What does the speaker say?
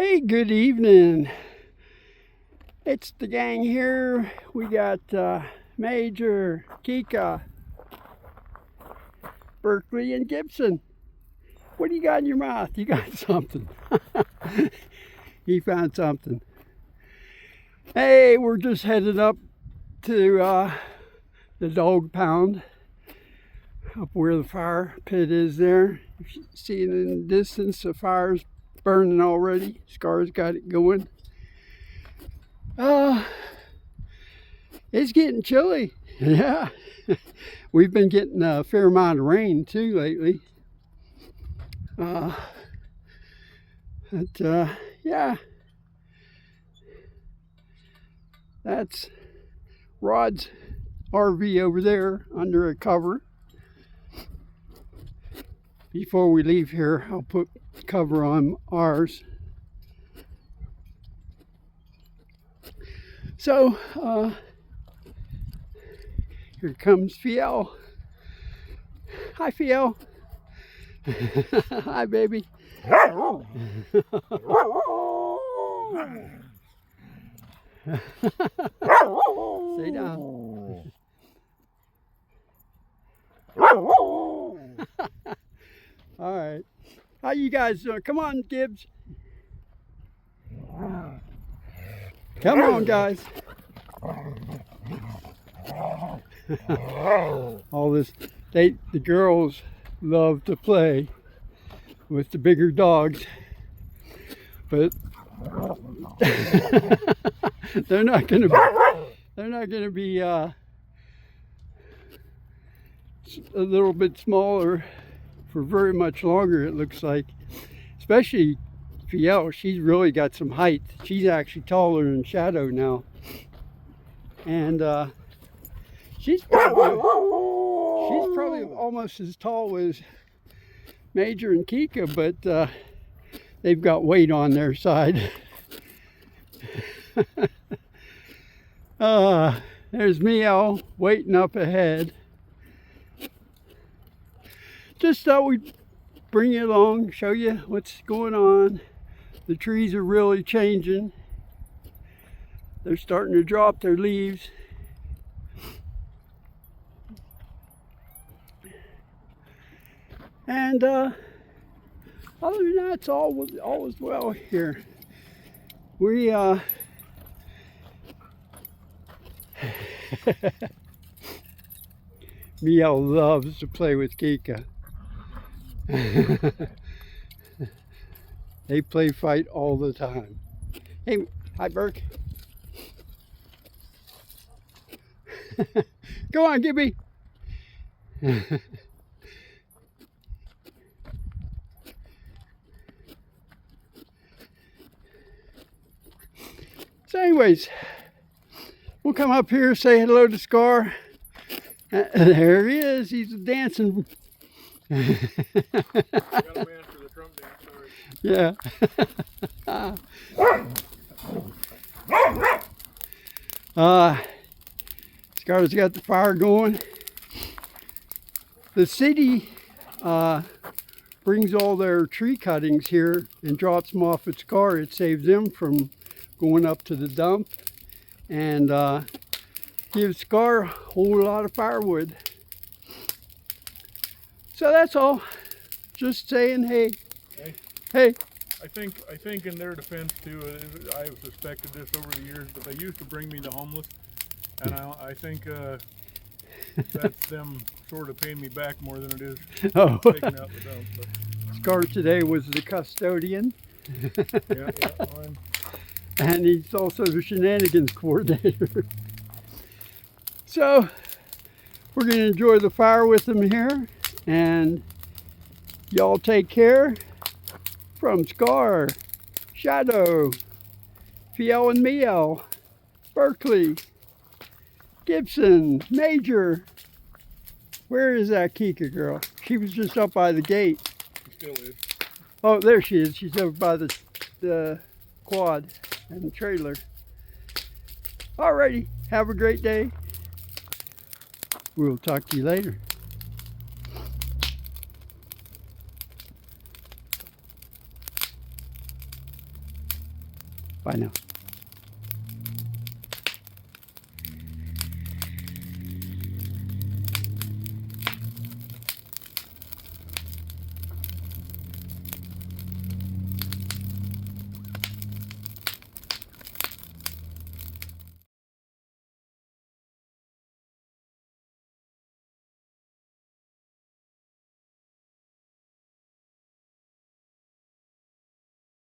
Hey, good evening. It's the gang here. We got Major, Kika, Berkeley, and Gibson. What do you got in your mouth? You got something. He found something. Hey, we're just headed up to the dog pound, up where the fire pit is there. You see it in the distance, the fire's burning already. Scar's got it going. It's getting chilly. Yeah. We've been getting a fair amount of rain too lately. Yeah. That's Rod's RV over there under a cover. Before we leave here, I'll put cover on ours. So, here comes Fiel. Hi, Fiel. Hi, baby. Stay down. All right. How you guys doing? Come on, Gibbs. Come on, guys. All this, the girls love to play with the bigger dogs, but they're not gonna be a little bit smaller for very much longer, it looks like. Especially Fiel, she's really got some height. She's actually taller than Shadow now. And she's probably almost as tall as Major and Kika, but they've got weight on their side. There's Meow waiting up ahead. Just thought we'd bring you along, show you what's going on. The trees are really changing. They're starting to drop their leaves. And other than that, it's all is well here. We Meow loves to play with Kika. They play fight all the time. Hey, hi, Burke. Go on, Gibby. So anyways, we'll come up here, say hello to Scar. There he is. He's dancing. Got a man for the Trump dance, sorry. Yeah. Scar's got the fire going. The city brings all their tree cuttings here and drops them off at Scar. It saves them from going up to the dump, and gives Scar a whole lot of firewood. So that's all. Just saying, hey. Hey. I think in their defense too, I've suspected this over the years, but they used to bring me the homeless, and I think that's them sort of paying me back more than it is taking out the dump. But. Scar today was the custodian. Yeah, fine. And he's also the shenanigans coordinator. So we're going to enjoy the fire with him here, and y'all take care. From Scar, Shadow, Fiel and Meow, Berkeley, Gibson, Major. Where is that Kika girl? She was just up by the gate. She still is. Oh, there she is. She's over by the quad and the trailer. Alrighty, have a great day. We'll talk to you later. Bye now.